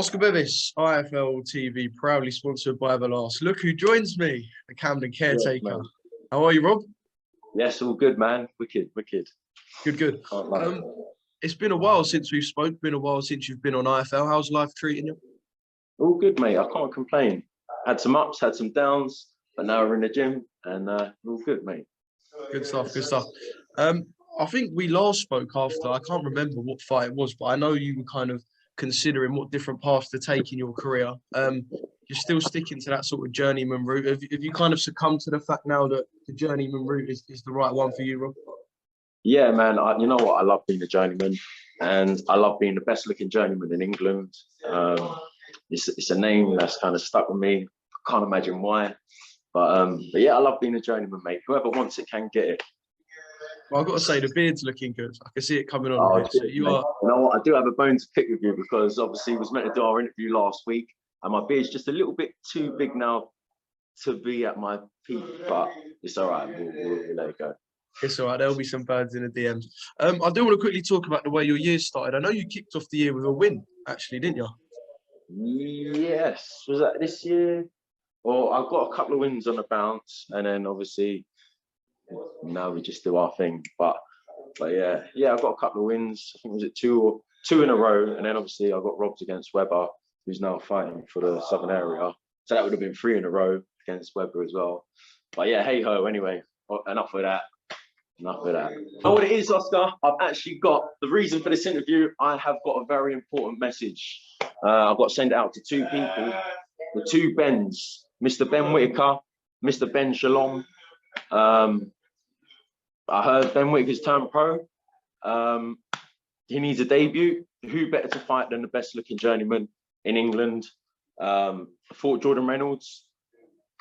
Oscar Bevis, IFL TV, proudly sponsored by Everlast. Look who joins me, the Camden caretaker. Yes, How are you, Rob? yes, all good, man. Wicked, wicked. Good, good. Can't lie. It's been a while since we've spoke. Been a while since you've been on IFL. How's life treating you? All good, mate. I can't complain. Had some ups, had some downs, but now we're in the gym and all good, mate. Good stuff, good stuff. I think we last spoke after, I can't remember what fight it was, but I know you were kind of considering what different paths to take in your career. You're still sticking to that sort of journeyman route. Have you kind of succumbed to the fact now that the journeyman route is the right one for you, Rob? Yeah, man. You know what? I love being a journeyman, and I love being the best looking journeyman in England. It's a name that's kind of stuck with me. I can't imagine why. But yeah, I love being a journeyman, mate. Whoever wants it can get it. Well, I've got to say, the beard's looking good. I can see it coming on. Oh, so you know what? I do have a bone to pick with you because obviously we was meant to do our interview last week, and my beard's just a little bit too big now to be at my peak, but it's all right. We'll let it go. It's all right. There'll be some birds in the DMs. I do want to quickly talk about the way your year started. I know you kicked off the year with a win, actually, didn't you? Yes. Was that this year? Well, I've got a couple of wins on the bounce, and then obviously now we just do our thing. But yeah, I've got a couple of wins. I think was it two in a row, and then obviously I got robbed against Weber, who's now fighting for the Southern area. So that would have been 3 in a row against Weber as well. But yeah, hey ho. Anyway, enough of that. Enough of that. You know what it is, Oscar? I've actually got the reason for this interview. I have got a very important message. I've got to send it out to 2 people, the 2 Bens, Mr. Ben Whittaker, Mr. Ben Shalom. I heard Ben Whittaker's turned pro. He needs a debut. Who better to fight than the best looking journeyman in England? Fought Jordan Reynolds,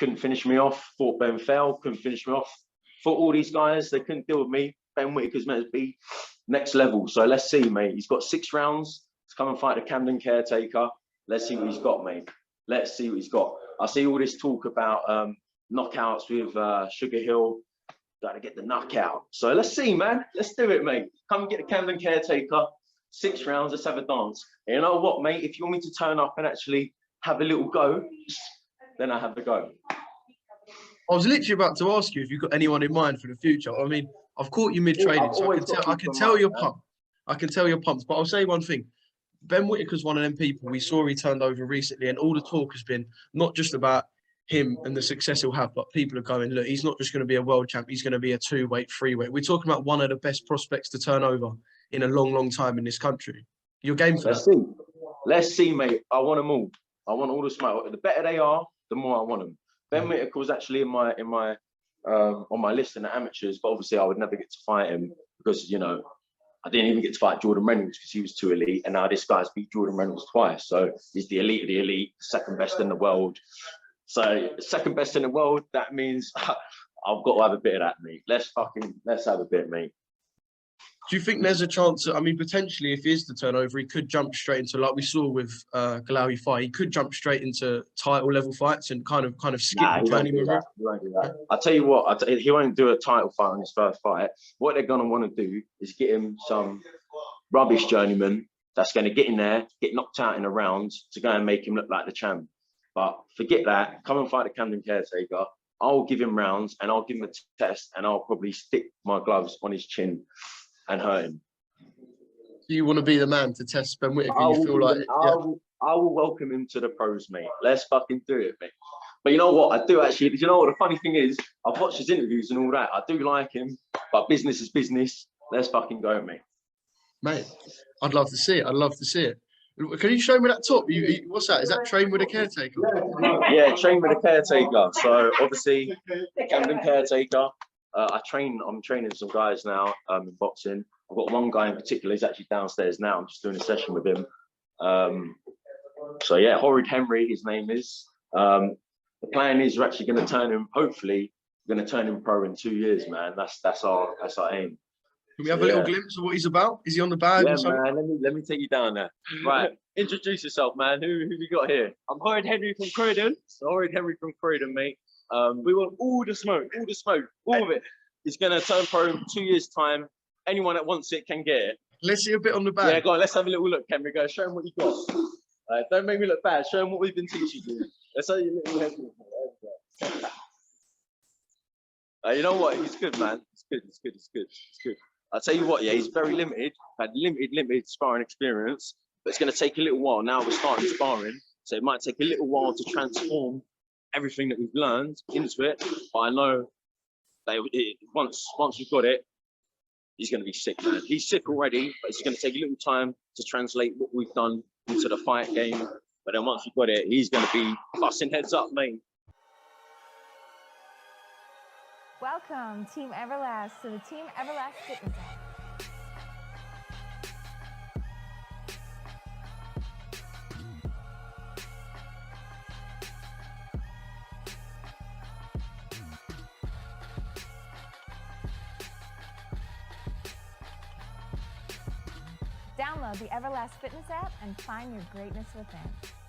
couldn't finish me off. Fought Ben Fell, couldn't finish me off. Fought all these guys, they couldn't deal with me. Ben Whittaker's meant to be next level. So let's see, mate. He's got 6 rounds to come and fight the Camden caretaker. Let's see what he's got, mate. Let's see what he's got. I see all this talk about knockouts with Sugar Hill. Got to get the knockout. So let's see, man. Let's do it, mate. Come and get the Camden caretaker. 6 rounds. Let's have a dance. And you know what, mate? If you want me to turn up and actually have a little go, then I have the go. I was literally about to ask you if you've got anyone in mind for the future. I mean, I've caught you mid-training, so I can tell you're pumped. I can tell you're pumped. But I'll say one thing. Ben Whittaker's one of them people we saw he turned over recently, and all the talk has been not just about him and the success he'll have, but people are going, look, he's not just going to be a world champ, he's going to be a 2-weight, 3-weight. We're talking about one of the best prospects to turn over in a long, long time in this country. You're game for that? Let's see, mate. I want them all. I want all the smoke. The better they are, the more I want them. Ben Whittaker was actually on my list in the amateurs, but obviously I would never get to fight him because, you know, I didn't even get to fight Jordan Reynolds because he was too elite, and now this guy's beat Jordan Reynolds twice. So he's the elite of the elite, second best in the world. So second best in the world, that means I've got to have a bit of that, mate. Let's have a bit, mate. Do you think there's a chance that, I mean, potentially if he is to turn over, he could jump straight into, like we saw with Galawi fight, he could jump straight into title level fights and kind of skip the journeyman route? He won't do that. I'll tell you what, he won't do a title fight on his first fight. What they're going to want to do is get him some rubbish journeyman that's going to get in there, get knocked out in a round to go and make him look like the champ. But forget that. Come and fight the Camden caretaker. I'll give him rounds and I'll give him a test and I'll probably stick my gloves on his chin and hurt him. Do you want to be the man to test Ben Whittaker? I will welcome him to the pros, mate. Let's fucking do it, mate. But you know what? I do actually. You know what? The funny thing is, I've watched his interviews and all that. I do like him, but business is business. Let's fucking go, mate. Mate, I'd love to see it. I'd love to see it. Can you show me that top? What's that? Is that train with a caretaker? Yeah, train with a caretaker. So obviously, Camden caretaker. I'm training some guys now in boxing. I've got one guy in particular. He's actually downstairs now. I'm just doing a session with him. So yeah, Horrid Henry, his name is. The plan is we're actually going to turn him. Hopefully, we're going to turn him pro in 2 years, man. That's our aim. Can we have a little glimpse of what he's about? Is he on the bag? Yeah, man. Let me take you down there. Right, introduce yourself, man. Who we got here? I'm Horrid Henry from Croydon. So Horrid Henry from Croydon, mate. We want all the smoke, all of it. He's going to turn pro in 2 years' time. Anyone that wants it can get it. Let's see a bit on the bag. Yeah, go on. Let's have a little look, Henry. Go show him what you got. Don't make me look bad. Show them what we've been teaching you. Let's say your little head. You know what? He's good, man. He's good. I'll tell you what, yeah, he's very limited. Had limited sparring experience, but it's going to take a little while. Now we're starting sparring, so it might take a little while to transform everything that we've learned into it. But I know that once we've got it, he's going to be sick, man. He's sick already, but it's going to take a little time to translate what we've done into the fight game. But then once we've got it, he's going to be busting heads up, mate. Welcome, Team Everlast, to the Team Everlast Fitness app. Download the Everlast Fitness app and find your greatness within.